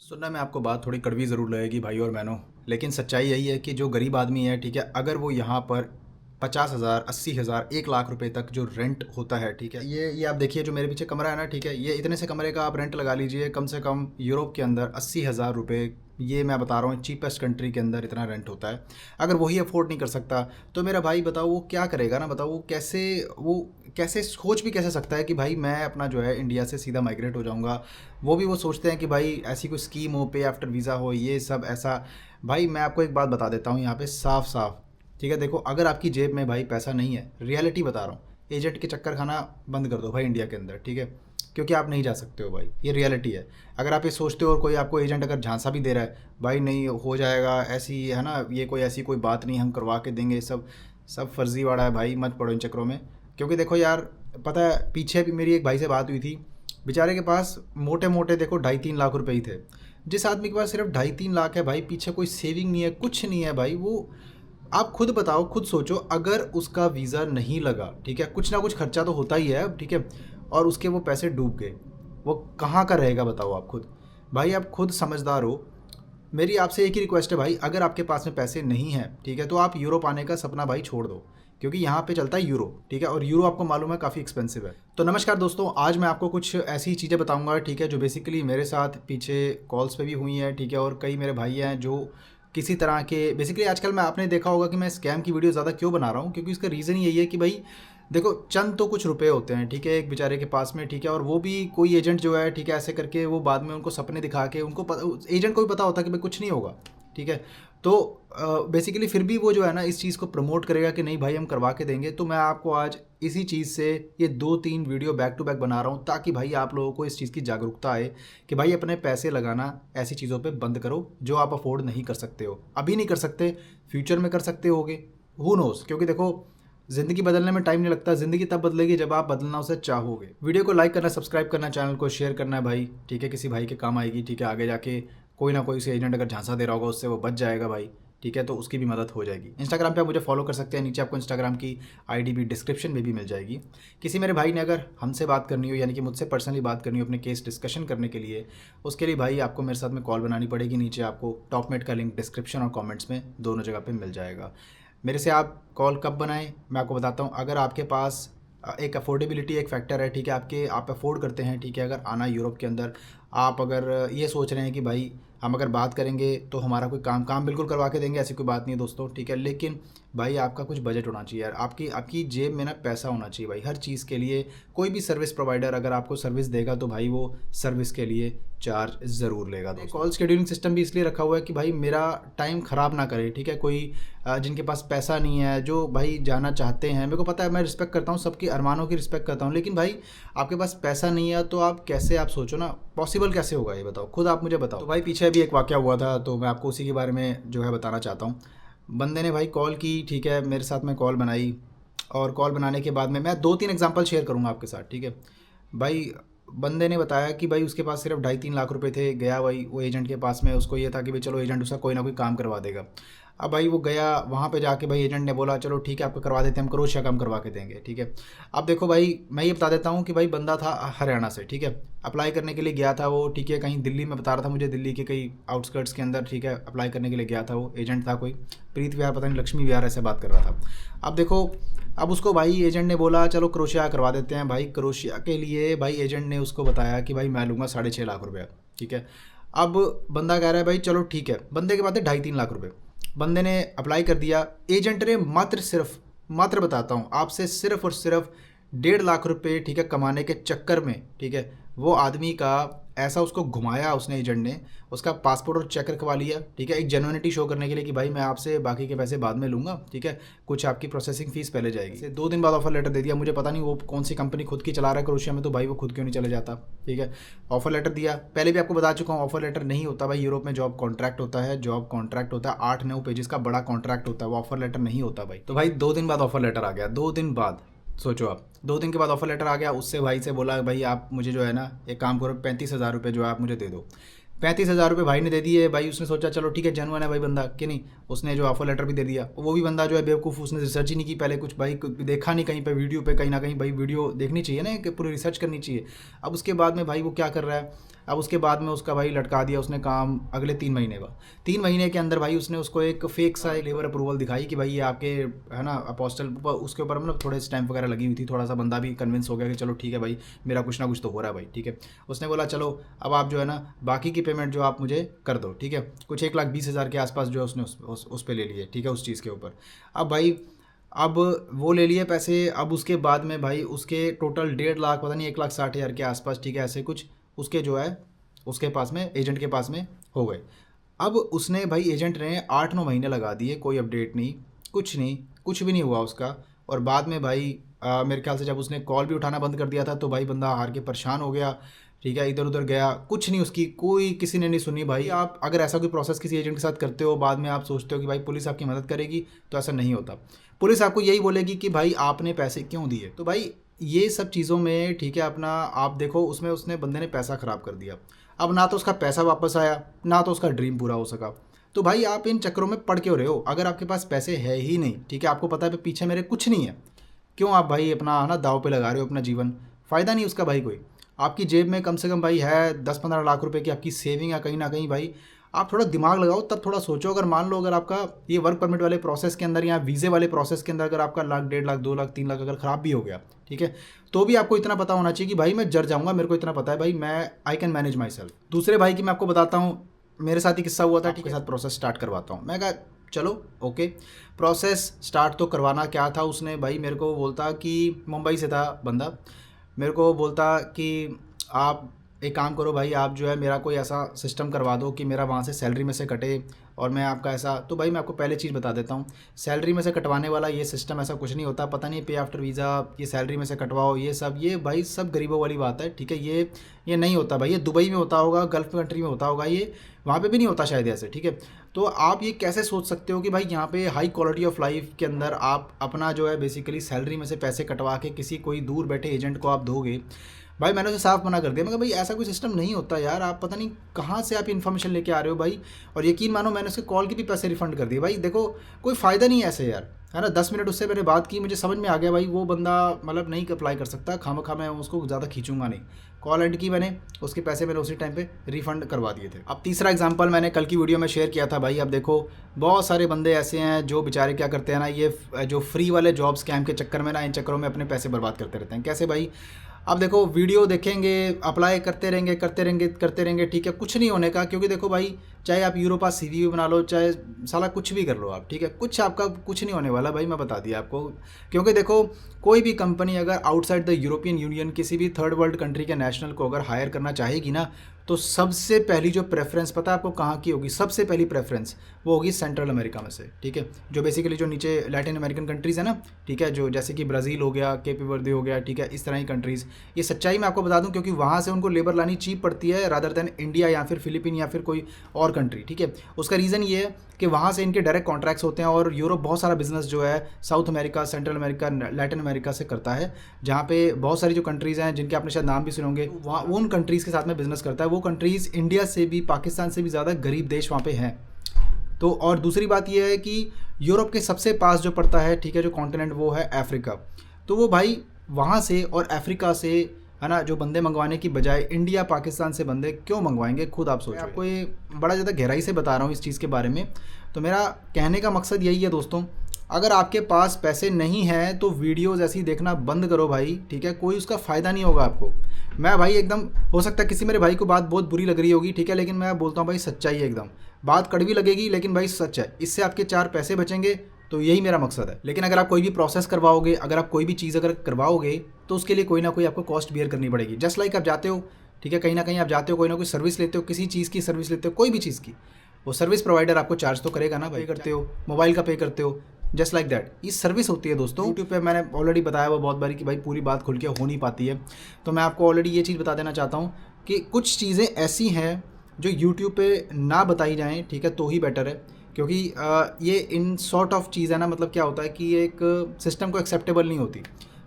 सुनना में आपको बात थोड़ी कड़वी ज़रूर लगेगी भाई और बहनों, लेकिन सच्चाई यही है कि जो गरीब आदमी है, ठीक है, अगर वो यहाँ पर 50,000, 80,000, 1 लाख रुपए तक जो रेंट होता है, ठीक है, ये आप देखिए जो मेरे पीछे कमरा है ना, ठीक है, ये इतने से कमरे का आप रेंट लगा लीजिए, कम से कम यूरोप के अंदर 80,000 रुपये, ये मैं बता रहा हूँ चीपेस्ट कंट्री के अंदर इतना रेंट होता है। अगर वही अफोर्ड नहीं कर सकता तो मेरा भाई बताओ वो क्या करेगा ना, बताओ वो कैसे सोच भी कैसे सकता है कि भाई मैं अपना जो है इंडिया से सीधा माइग्रेट हो जाऊंगा। वो भी वो सोचते हैं कि भाई ऐसी कोई स्कीम हो, पे आफ्टर वीज़ा हो, ये सब ऐसा। भाई मैं आपको एक बात बता देता हूँ यहाँ पे साफ साफ, ठीक है, देखो अगर आपकी जेब में भाई पैसा नहीं है, रियलिटी बता रहा हूँ, एजेंट के चक्कर खाना बंद कर दो भाई इंडिया के अंदर, ठीक है, क्योंकि आप नहीं जा सकते हो भाई, ये रियलिटी है। अगर आप ये सोचते हो और कोई आपको एजेंट अगर झांसा भी दे रहा है भाई नहीं हो जाएगा ऐसी है ना, ये कोई ऐसी कोई बात नहीं, हम करवा के देंगे, सब सब फर्जीवाड़ा है भाई, मत पड़ो इन चक्करों में। क्योंकि देखो यार, पता है पीछे भी मेरी एक भाई से बात हुई थी, बेचारे के पास मोटे मोटे देखो 2.5-3 लाख रुपए ही थे। जिस आदमी के पास सिर्फ 2.5-3 लाख है भाई, पीछे कोई सेविंग नहीं है, कुछ नहीं है भाई, वो आप खुद बताओ, खुद सोचो, अगर उसका वीज़ा नहीं लगा, ठीक है, कुछ ना कुछ खर्चा तो होता ही है, ठीक है, और उसके वो पैसे डूब गए, वो कहाँ का रहेगा बताओ आप खुद। भाई आप खुद समझदार हो, मेरी आपसे एक ही रिक्वेस्ट है भाई, अगर आपके पास में पैसे नहीं हैं, ठीक है, तो आप यूरोप आने का सपना भाई छोड़ दो, क्योंकि यहाँ पे चलता है यूरो, ठीक है, और यूरो आपको मालूम है काफ़ी एक्सपेंसिव है। तो नमस्कार दोस्तों, आज मैं आपको कुछ ऐसी चीज़ें बताऊंगा, ठीक है, जो बेसिकली मेरे साथ पीछे कॉल्स पे भी हुई हैं, ठीक है, और कई मेरे भाई हैं जो किसी तरह के बेसिकली आजकल मैं आपने देखा होगा कि मैं स्कैम की वीडियो ज़्यादा क्यों बना रहा हूँ, क्योंकि इसका रीज़न यही है कि भाई देखो चंद तो कुछ रुपए होते हैं, ठीक है, एक बेचारे के पास में, ठीक है, और वो भी कोई एजेंट जो है, ठीक है, ऐसे करके वो बाद में उनको सपने दिखा के उनको एजेंट को भी पता होता है कि भाई कुछ नहीं होगा, ठीक है, तो बेसिकली फिर भी वो जो है ना इस चीज़ को प्रमोट करेगा कि नहीं भाई हम करवा के देंगे। तो मैं आपको आज इसी चीज़ से ये 2-3 वीडियो बैक टू बैक बना रहा हूँ, ताकि भाई आप लोगों को इस चीज़ की जागरूकता आए कि भाई अपने पैसे लगाना ऐसी चीज़ों पे बंद करो जो आप अफोर्ड नहीं कर सकते हो, अभी नहीं कर सकते, फ्यूचर में कर सकते होगे, हु नोस। क्योंकि देखो ज़िंदगी बदलने में टाइम नहीं लगता, ज़िंदगी तब बदलेगी जब आप बदलना उसे चाहोगे। वीडियो को लाइक करना, सब्सक्राइब करना, चैनल को शेयर करना है भाई, ठीक है, किसी भाई के काम आएगी, ठीक है, आगे जाके कोई ना कोई से एजेंट अगर झांसा दे रहा होगा उससे वो बच जाएगा भाई, ठीक है, तो उसकी भी मदद हो जाएगी। इंस्टाग्राम पे आप मुझे फॉलो कर सकते हैं, नीचे आपको इंस्टाग्राम की आईडी भी डिस्क्रिप्शन में भी मिल जाएगी। किसी मेरे भाई ने अगर हमसे बात करनी हो, यानी कि मुझसे पर्सनली बात करनी हो अपने केस डिस्कशन करने के लिए, उसके लिए भाई आपको मेरे साथ में कॉल बनानी पड़ेगी। नीचे आपको टॉपमेट का लिंक डिस्क्रिप्शन और कॉमेंट्स में दोनों जगह पर मिल जाएगा। मेरे से आप कॉल कब बनाएं मैं आपको बताता हूँ। अगर आपके पास एक अफोर्डेबिलिटी एक फैक्टर है, ठीक है, आप अफोर्ड करते हैं, ठीक है, अगर आना यूरोप के अंदर, आप अगर ये सोच रहे हैं कि भाई हम अगर बात करेंगे तो हमारा कोई काम बिल्कुल करवा के देंगे, ऐसी कोई बात नहीं है दोस्तों, ठीक है, लेकिन भाई आपका कुछ बजट होना चाहिए यार, आपकी आपकी जेब में ना पैसा होना चाहिए भाई हर चीज़ के लिए। कोई भी सर्विस प्रोवाइडर अगर आपको सर्विस देगा तो भाई वो सर्विस के लिए चार्ज ज़रूर लेगा दोस्तों। कॉल शेड्यूलिंग सिस्टम भी इसलिए रखा हुआ है कि भाई मेरा टाइम ख़राब ना करे, ठीक है, कोई जिनके पास पैसा नहीं है, जो भाई जाना चाहते हैं, मेरे को पता है, मैं रिस्पेक्ट करता हूँ, सबकी अरमानों की रिस्पेक्ट करता हूँ, लेकिन भाई आपके पास पैसा नहीं है तो आप कैसे, आप सोचो ना, पॉसिबल कैसे होगा ये बताओ, खुद आप मुझे बताओ। तो भाई पीछे अभी एक वाक़या हुआ था, तो मैं आपको उसी के बारे में जो है बताना चाहता हूँ। बंदे ने भाई कॉल की, ठीक है, मेरे साथ में कॉल बनाई, और कॉल बनाने के बाद में मैं 2-3 एग्जांपल शेयर करूँगा आपके साथ, ठीक है। भाई बंदे ने बताया कि भाई उसके पास सिर्फ 2.5-3 लाख रुपए थे, गया भाई वो एजेंट के पास में, उसको ये था कि भाई चलो एजेंट उसका कोई ना कोई काम करवा देगा। अब भाई वो गया वहाँ पे जाके, भाई एजेंट ने बोला चलो ठीक है आपको करवा देते हैं, हम क्रोशिया काम करवा के देंगे, ठीक है। अब देखो भाई मैं ये बता देता हूँ कि भाई बंदा था हरियाणा से, ठीक है, अप्लाई करने के लिए गया था वो, ठीक है, कहीं दिल्ली में बता रहा था मुझे, दिल्ली के कई आउटस्कर्ट्स के अंदर, ठीक है, अप्लाई करने के लिए गया था वो, एजेंट था कोई प्रीत विहार, पता नहीं लक्ष्मी विहार, ऐसे बात कर रहा था। अब देखो, अब उसको भाई एजेंट ने बोला चलो क्रोशिया करवा देते हैं। भाई क्रोशिया के लिए भाई एजेंट ने उसको बताया कि भाई मैं लूँगा 6.5 लाख रुपया, ठीक है। अब बंदा कह रहा है भाई चलो ठीक है, बंदे के पास है 2.5-3 लाख रुपये, बंदे ने अप्लाई कर दिया, एजेंट ने मात्र बताता हूँ आपसे, सिर्फ और सिर्फ 1.5 लाख रुपये, ठीक है, कमाने के चक्कर में, ठीक है, वो आदमी का ऐसा उसको घुमाया उसने, एजेंट ने उसका पासपोर्ट और चेक रखवा लिया, ठीक है, एक जेन्युइनिटी शो करने के लिए कि भाई मैं आपसे बाकी के पैसे बाद में लूँगा, ठीक है, कुछ आपकी प्रोसेसिंग फीस पहले जाएगी। 2 दिन बाद ऑफर लेटर दे दिया, मुझे पता नहीं वो कौन सी कंपनी खुद की चला रहा है क्रोशिया में, तो भाई वो खुद क्यों नहीं चले जाता, ठीक है। ऑफर लेटर दिया, पहले भी आपको बता चुका हूँ, ऑफर लेटर नहीं होता भाई यूरोप में, जॉब कॉन्ट्रैक्ट होता है, जॉब कॉन्ट्रैक्ट होता है 8-9 पेजेस का बड़ा कॉन्ट्रैक्ट होता है, वो ऑफर लेटर नहीं होता भाई। तो भाई 2 दिन बाद ऑफर लेटर आ गया, 2 दिन बाद, सोचो आप, 2 दिन के बाद ऑफर लेटर आ गया। उससे भाई से बोला भाई आप मुझे जो है ना एक काम करो, 35,000 रुपये जो है आप मुझे दे दो। 35,000 रुपये भाई ने दे दिए। भाई उसने सोचा चलो ठीक है जेन्युइन है भाई बंदा, कि नहीं, उसने जो ऑफर लेटर भी दे दिया। वो भी बंदा जो है बेवकूफ़, उसने रिसर्च ही नहीं की पहले कुछ, भाई देखा नहीं कहीं पे वीडियो पे, कहीं ना कहीं भाई वीडियो देखनी चाहिए ना, कि पूरी रिसर्च करनी चाहिए। अब उसके बाद में भाई वो क्या कर रहा है, अब उसके बाद में उसका भाई लटका दिया उसने काम अगले 3 महीने का। 3 महीने के अंदर भाई उसने उसको एक फेक सा लेबर अप्रूवल दिखाई कि भाई ये आपके है ना अपोस्टल, उसके ऊपर मतलब थोड़े स्टैंप वगैरह लगी हुई थी, थोड़ा सा बंदा भी कन्विंस हो गया कि चलो ठीक है भाई मेरा कुछ ना कुछ तो हो रहा है भाई, ठीक है। उसने बोला चलो अब आप जो है ना बाकी की पेमेंट जो आप मुझे कर दो, ठीक है। कुछ 1,20,000 के आसपास जो है उसने उस पे ले लिए, ठीक है, उस चीज़ के ऊपर। अब भाई अब वो ले लिए पैसे। अब उसके बाद में भाई उसके टोटल 1.5 लाख पता नहीं 1,60,000 के आसपास, ठीक है, ऐसे कुछ उसके जो है उसके पास में एजेंट के पास में हो गए। अब उसने भाई एजेंट ने 8-9 महीने लगा दिए, कोई अपडेट नहीं, कुछ नहीं, कुछ भी नहीं हुआ उसका। और बाद में भाई मेरे ख्याल से जब उसने कॉल भी उठाना बंद कर दिया था तो भाई बंदा हार के परेशान हो गया, ठीक है, इधर उधर गया, कुछ नहीं, उसकी कोई किसी ने नहीं सुनी भाई। आप अगर ऐसा कोई प्रोसेस किसी एजेंट के साथ करते हो, बाद में आप सोचते हो कि भाई पुलिस आपकी मदद करेगी, तो ऐसा नहीं होता। पुलिस आपको यही बोलेगी कि भाई आपने पैसे क्यों दिए। तो भाई ये सब चीज़ों में, ठीक है, अपना आप देखो उसमें उसने बंदे ने पैसा ख़राब कर दिया। अब ना तो उसका पैसा वापस आया, ना तो उसका ड्रीम पूरा हो सका। तो भाई आप इन चक्करों में पड़ क्यों रहे हो? अगर आपके पास पैसे है ही नहीं, ठीक है, आपको पता है पीछे मेरे कुछ नहीं है, क्यों आप भाई अपना है ना दाव पे लगा रहे हो अपना जीवन? फ़ायदा नहीं उसका भाई कोई। आपकी जेब में कम से कम भाई है 10-15 लाख रुपए की आपकी सेविंग है कहीं ना कहीं भाई। आप थोड़ा दिमाग लगाओ, तब थोड़ा सोचो। अगर मान लो अगर आपका ये वर्क परमिट वाले प्रोसेस के अंदर या वीज़े वाले प्रोसेस के अंदर अगर आपका 1,00,000, 1.5 लाख, 2 लाख, 3 लाख अगर ख़राब भी हो गया, ठीक है, तो भी आपको इतना पता होना चाहिए कि भाई मैं जर जाऊँगा, मेरे को इतना पता है भाई मैं I can manage my self. दूसरे भाई की मैं आपको बताता हूँ, मेरे साथ ही किस्सा हुआ था, ठीक है, साथ प्रोसेस स्टार्ट करवाता हूँ। मैं कहा चलो ओके, प्रोसेस स्टार्ट तो करवाना क्या था। उसने भाई मेरे को बोलता कि मुंबई से था बंदा, मेरे को बोलता कि आप एक काम करो भाई, आप जो है मेरा कोई ऐसा सिस्टम करवा दो कि मेरा वहाँ से सैलरी में से कटे और मैं आपका ऐसा। तो भाई मैं आपको पहले चीज़ बता देता हूँ, सैलरी में से कटवाने वाला ये सिस्टम ऐसा कुछ नहीं होता। पता नहीं पे आफ्टर वीज़ा, ये सैलरी में से कटवाओ, ये सब, ये भाई सब गरीबों वाली बात है, ठीक है। ये नहीं होता भाई, ये दुबई में होता होगा, गल्फ़ कंट्री में होता होगा, ये वहाँ पे भी नहीं होता शायद ऐसे, ठीक है। तो आप ये कैसे सोच सकते हो कि भाई यहाँ पे हाई क्वालिटी ऑफ लाइफ के अंदर आप अपना जो है बेसिकली सैलरी में से पैसे कटवा के किसी कोई दूर बैठे एजेंट को आप दोगे? भाई मैंने उसे साफ मना कर दिया। मैं कहा भाई ऐसा कोई सिस्टम नहीं होता यार, आप पता नहीं कहाँ से आप इन्फॉर्मेशन लेके आ रहे हो भाई। और यकीन मानो मैंने उसके कॉल के भी पैसे रिफंड कर दिए। भाई देखो कोई फ़ायदा नहीं है ऐसे यार, है ना। 10 मिनट उससे मैंने बात की, मुझे समझ में आ गया भाई वो बंदा मतलब नहीं अप्लाई कर सकता, खामखा मैं उसको ज़्यादा खींचूंगा नहीं। कॉल एंड की मैंने, उसके पैसे मैंने उसी टाइम पे रिफंड करवा दिए थे। अब तीसरा एग्जांपल मैंने कल की वीडियो में शेयर किया था भाई। अब देखो बहुत सारे बंदे ऐसे हैं जो बेचारे क्या करते हैं ना, ये जो फ्री वाले जॉब स्कैम के चक्कर में ना, इन चक्करों में अपने पैसे बर्बाद करते रहते हैं। कैसे भाई? अब देखो वीडियो देखेंगे, अप्लाई करते रहेंगे करते रहेंगे करते रहेंगे, ठीक है, कुछ नहीं होने का। क्योंकि देखो भाई चाहे आप यूरोपा सीवी भी बना लो, चाहे साला कुछ भी कर लो आप, ठीक है, कुछ आपका कुछ नहीं होने वाला भाई, मैं बता दिया आपको। क्योंकि देखो कोई भी कंपनी अगर आउटसाइड द यूरोपियन यूनियन किसी भी थर्ड वर्ल्ड कंट्री के नेशनल को अगर हायर करना चाहेगी ना, तो सबसे पहली जो प्रेफरेंस पता है आपको कहाँ की होगी? सबसे पहली प्रेफरेंस वो होगी सेंट्रल अमेरिका में से, ठीक है, जो बेसिकली जो नीचे लैटिन अमेरिकन कंट्रीज़ है ना, ठीक है, जो जैसे कि ब्राज़ील हो गया, केप वर्दे हो गया, ठीक है, इस तरह की कंट्रीज़। ये सच्चाई मैं आपको बता दूं, क्योंकि वहाँ से उनको लेबर लानी चीप पड़ती है रादर देन इंडिया या फिर फिलीपीन या फिर कोई और कंट्री, ठीक है। उसका रीज़न ये है कि वहाँ से इनके डायरेक्ट कॉन्ट्रैक्ट्स होते हैं और यूरोप बहुत सारा बिजनेस जो है south America, central America, Latin America से करता है, जहाँ पे बहुत सारी जो कंट्रीज़ हैं जिनके आपने शायद नाम भी सुने होंगे, वहाँ उन कंट्रीज़ के साथ में बिजनेस करता है। वो कंट्रीज़ इंडिया से भी, पाकिस्तान से भी ज़्यादा गरीब देश वहाँ पे हैं। तो और दूसरी बात यह है कि यूरोप के सबसे पास जो पड़ता है, ठीक है, जो कॉन्टिनेंट, वो है अफ्रीका। तो वो भाई वहाँ से और अफ्रीका से, है ना, जो बंदे मंगवाने की बजाय इंडिया पाकिस्तान से बंदे क्यों मंगवाएंगे? खुद आप सोचो। आपको ये बड़ा ज़्यादा गहराई से बता रहा हूँ इस चीज़ के बारे में। तो मेरा कहने का मकसद यही है दोस्तों, अगर आपके पास पैसे नहीं हैं तो वीडियोज़ ऐसी देखना बंद करो भाई, ठीक है, कोई उसका फ़ायदा नहीं होगा आपको। मैं भाई एकदम, हो सकता है किसी मेरे भाई को बात बहुत बुरी लग रही होगी, ठीक है, लेकिन मैं बोलता हूँ भाई सच्चाई है एकदम। बात कड़वी लगेगी लेकिन भाई सच है, इससे आपके 4 पैसे बचेंगे, तो यही मेरा मकसद है। लेकिन अगर आप कोई भी प्रोसेस करवाओगे, अगर आप कोई भी चीज़ अगर करवाओगे, तो उसके लिए कोई ना कोई आपको कॉस्ट बियर करनी पड़ेगी। जस्ट लाइक आप जाते हो, ठीक है, कहीं ना कहीं आप जाते हो, कोई ना कोई सर्विस लेते हो, किसी चीज़ की सर्विस लेते हो, कोई भी चीज़ की, वो सर्विस प्रोवाइडर आपको चार्ज तो करेगा ना भाई। पे करते हो, मोबाइल का पे करते हो, जस्ट लाइक दैट, ये सर्विस होती है दोस्तों। यूट्यूब पे मैंने ऑलरेडी बताया हुआ बहुत बारी कि भाई पूरी बात खुल के हो नहीं पाती है। तो मैं आपको ऑलरेडी ये चीज़ बता देना चाहता हूँ कि कुछ चीज़ें ऐसी हैं जो यूट्यूब पे ना बताई जाएँ, ठीक है, तो ही बेटर है। क्योंकि ये इन सॉर्ट ऑफ चीज़ है ना, मतलब क्या होता है कि ये एक सिस्टम को एक्सेप्टेबल नहीं होती।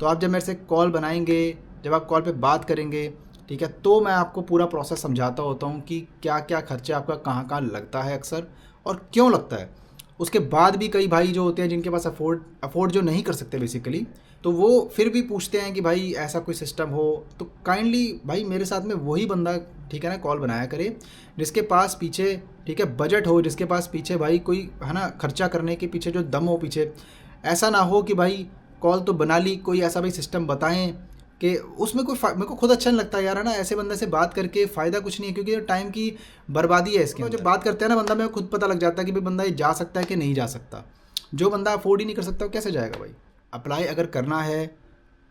तो आप जब मेरे से कॉल बनाएंगे, जब आप कॉल पे बात करेंगे, ठीक है, तो मैं आपको पूरा प्रोसेस समझाता होता हूँ कि क्या क्या खर्चा आपका कहाँ कहाँ लगता है अक्सर और क्यों लगता है। उसके बाद भी कई भाई जो होते हैं जिनके पास अफोर्ड जो नहीं कर सकते बेसिकली, तो वो फिर भी पूछते हैं कि भाई ऐसा कोई सिस्टम हो तो काइंडली भाई मेरे साथ में वही बंदा, ठीक है ना, कॉल बनाया करे जिसके पास पीछे, ठीक है, बजट हो, जिसके पास पीछे भाई कोई है ना खर्चा करने के पीछे जो दम हो पीछे। ऐसा ना हो कि भाई कॉल तो बना ली, कोई ऐसा भाई सिस्टम बताएं कि उसमें कोई मेरे को खुद अच्छा नहीं लगता यार, है ना, ऐसे बंदे से बात करके फ़ायदा कुछ नहीं है, क्योंकि टाइम की बर्बादी है इसके। तो जब बात करते हैं ना बंदा, मेरे को खुद पता लग जाता है कि भाई बंदा ये जा सकता है कि नहीं जा सकता। जो बंदा अफोर्ड ही नहीं कर सकता वो कैसे जाएगा भाई। अप्लाई अगर करना है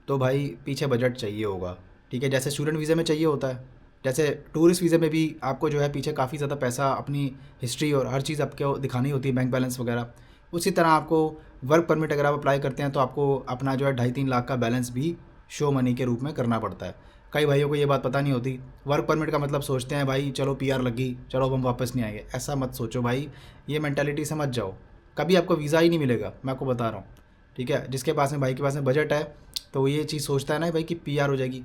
तो भाई पीछे बजट चाहिए होगा, ठीक है, जैसे स्टूडेंट वीज़े में चाहिए होता है, जैसे टूरिस्ट वीज़े में भी आपको जो है पीछे काफ़ी ज़्यादा पैसा, अपनी हिस्ट्री और हर चीज़ आपको दिखानी होती है, बैंक बैलेंस वगैरह। उसी तरह आपको वर्क परमिट अगर आप अप्लाई करते हैं तो आपको अपना जो है 2.5-3 लाख का बैलेंस भी शो मनी के रूप में करना पड़ता है। कई भाइयों को ये बात पता नहीं होती। वर्क परमिट का मतलब सोचते हैं भाई चलो पीआर लग गई, चलो अब हम वापस नहीं आएंगे। ऐसा मत सोचो भाई, ये मेंटालिटी से मत जाओ, कभी आपको वीज़ा ही नहीं मिलेगा, मैं आपको बता रहा हूँ, ठीक है। जिसके पास में, भाई के पास में बजट है तो वो ये चीज़ सोचता है ना भाई कि पीआर हो जाएगी।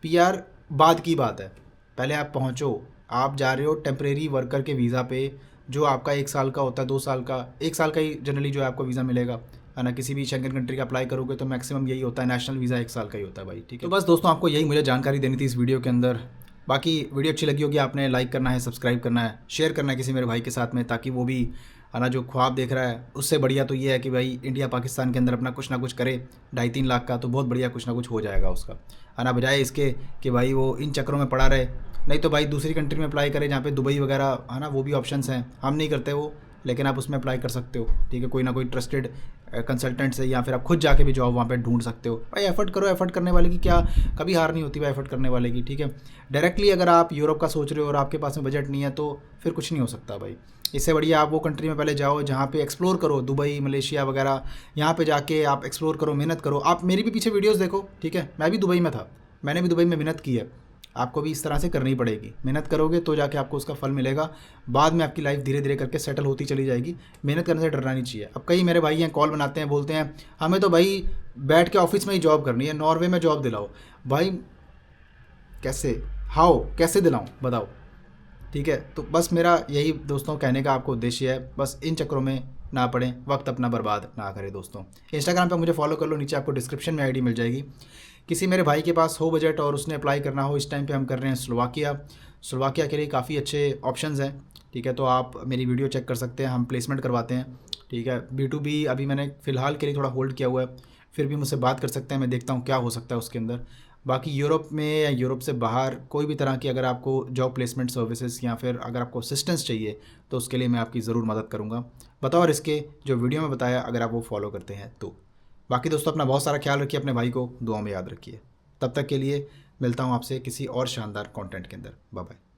पीआर बाद की बात है, पहले आप पहुँचो। आप जा रहे हो टेम्परेरी वर्कर के वीज़ा पे, जो आपका 1 साल का होता है, 2 साल का, 1 साल का ही जनरली जो है आपको वीज़ा मिलेगा, है ना। किसी भी शेंगन कंट्री का अप्लाई करोगे तो मैक्सिमम यही होता है, नेशनल वीज़ा 1 साल का ही होता है भाई, ठीक है। तो बस दोस्तों, आपको यही मुझे जानकारी देनी थी इस वीडियो के अंदर। बाकी वीडियो अच्छी लगी होगी, आपने लाइक करना है, सब्सक्राइब करना है, शेयर करना है किसी मेरे भाई के साथ में, ताकि वो भी, है ना, जो ख्वाब देख रहा है उससे बढ़िया तो ये है कि भाई इंडिया पाकिस्तान के अंदर अपना कुछ ना कुछ करे। 2.5-3 लाख का तो बहुत बढ़िया कुछ ना कुछ हो जाएगा उसका, है ना, बजाय इसके कि भाई वो इन चक्करों में पड़ा रहे। नहीं तो भाई दूसरी कंट्री में अप्लाई करे जहाँ पे दुबई वगैरह, है ना, वो भी ऑप्शंस हैं। हम नहीं करते वो, लेकिन आप उसमें अप्लाई कर सकते हो, ठीक है। कोई ना कोई ट्रस्टेड कंसल्टेंट से, या फिर आप खुद जाके भी जॉब वहाँ पे ढूंढ सकते हो भाई। एफर्ट करो, एफर्ट करने वाले की क्या कभी हार नहीं होती भाई, एफर्ट करने वाले की, ठीक है। डायरेक्टली अगर आप यूरोप का सोच रहे हो और आपके पास में बजट नहीं है तो फिर कुछ नहीं हो सकता भाई। इससे बढ़िया आप वो कंट्री में पहले जाओ जहाँ पे एक्सप्लोर करो, दुबई, मलेशिया वगैरह, यहाँ पे जाके आप एक्सप्लोर करो, मेहनत करो। आप मेरी भी पीछे वीडियोस देखो, ठीक है, मैं भी दुबई में था, मैंने भी दुबई में मेहनत की है। आपको भी इस तरह से करनी पड़ेगी, मेहनत करोगे तो जाके आपको उसका फल मिलेगा। बाद में आपकी लाइफ धीरे धीरे करके सेटल होती चली जाएगी। मेहनत करने से डरना नहीं चाहिए। अब कई मेरे भाई हैं, कॉल बनाते हैं, बोलते हैं हमें तो भाई बैठ के ऑफिस में ही जॉब करनी है, नॉर्वे में जॉब दिलाओ। भाई कैसे, हाउ, कैसे दिलाऊं बताओ, ठीक है। तो बस मेरा यही दोस्तों कहने का आपको उद्देश्य है, बस इन चक्करों में ना पड़ें, वक्त अपना बर्बाद ना करें दोस्तों। इंस्टाग्राम पे मुझे फॉलो कर लो, नीचे आपको डिस्क्रिप्शन में आईडी मिल जाएगी। किसी मेरे भाई के पास हो बजट और उसने अप्लाई करना हो, इस टाइम पे हम कर रहे हैं स्लोवाकिया। स्लोवाकिया के लिए काफ़ी अच्छे ऑप्शंस हैं, ठीक है। तो आप मेरी वीडियो चेक कर सकते हैं, हम प्लेसमेंट करवाते हैं, ठीक है। B2B अभी मैंने फ़िलहाल के लिए थोड़ा होल्ड किया हुआ है, फिर भी मुझसे बात कर सकते हैं, मैं देखता हूँ क्या हो सकता है उसके अंदर। बाकी यूरोप में या यूरोप से बाहर कोई भी तरह की अगर आपको जॉब प्लेसमेंट सर्विसेज या फिर अगर आपको असिस्टेंस चाहिए तो उसके लिए मैं आपकी ज़रूर मदद करूँगा। बताओ, और इसके जो वीडियो में बताया अगर आप वो फॉलो करते हैं तो। बाकी दोस्तों, अपना बहुत सारा ख्याल रखिए, अपने भाई को दुआ में याद रखिए। तब तक के लिए मिलता हूँ आपसे किसी और शानदार कंटेंट के अंदर। Bye bye.